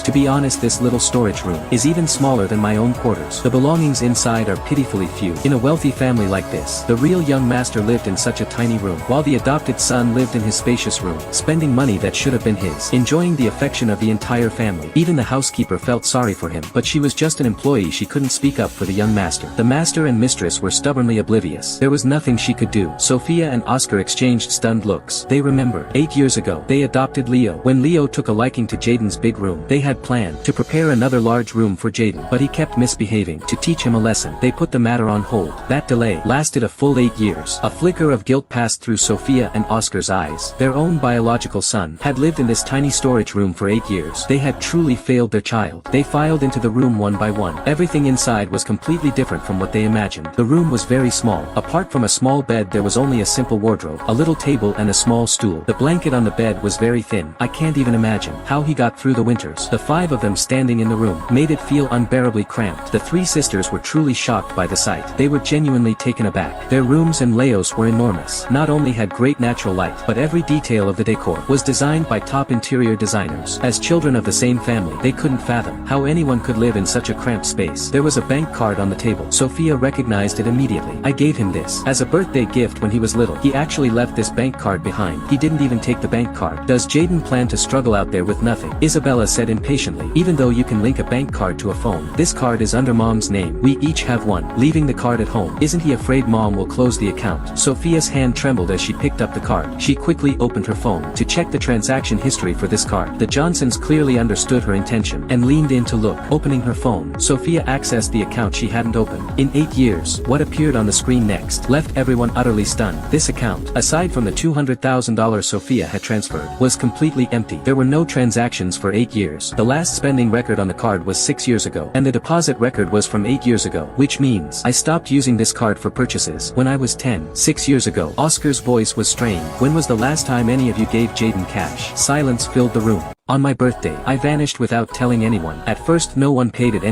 To be honest, this little storage room is even smaller than my own quarters. The belongings inside are pitifully few. In a wealthy family like this, the real young master lived in such a tiny room, while the adopted son lived in his spacious room, spending money that should have been his, enjoying the affection of the entire family. Even the housekeeper felt sorry for him, but she was just an employee. She couldn't speak up for the young master. The master and mistress were stubbornly oblivious. There was nothing she could do. Sophia and Oscar exchanged stunned looks. They remembered. 8 years ago, they adopted Leo. When Leo took a liking to Jaden's big room, they had planned to prepare another large room for Jaden, but he kept misbehaving. To teach him a lesson, they put the matter on hold. That delay lasted a full 8 years. A flicker of guilt passed through Sophia and Oscar's eyes. Their own biological son had lived in this tiny storage room for 8 years. They had truly failed their child. They filed into the room one by one. Everything inside was completely different from what they imagined. The room was very small. Apart from a small bed, there was only a simple wardrobe, a little table and a small stool. The blanket on the bed was very thin. I can't even imagine how he got through the winters. The 5 of them standing in the room made it feel unbearably cramped. The 3 sisters were truly shocked by the sight. They were genuinely taken aback. Their rooms and layouts were enormous. Not only had great natural light, but every detail of the decor was designed by top interior designers. As children of the same family, they couldn't fathom how anyone could live in such a cramped space. There was a bank card on the table. Sophia recognized it immediately. I gave him this as a birthday gift when he was little. He actually left this bank card behind. He didn't even take the bank card. Does Jaden plan to struggle out there with nothing? Isabella said impatiently. Even though you can link a bank card to a phone, this card is under Mom's name. We each have one. Leaving the card at home. Isn't he afraid Mom will close the account? Sophia's hand trembled as she picked up the card. She quickly opened her phone to check the transaction history for this card. The Johnsons clearly understood her intention and leaned in to look. Opening her phone, Sophia accessed the account she hadn't opened in 8 years. What appeared on the screen next left everyone utterly stunned. This account, aside from the $200,000 Sophia had transferred, was completely empty. There were no transactions for 8 years. The last spending record on the card was 6 years ago, and the deposit record was from 8 years ago, which means I stopped using this card for purchases when I was 10. 6 years ago. Oscar's voice was strained. When was the last time any of you gave Jaden cash? Silence filled the room. On my birthday, I vanished without telling anyone. At first no one paid it any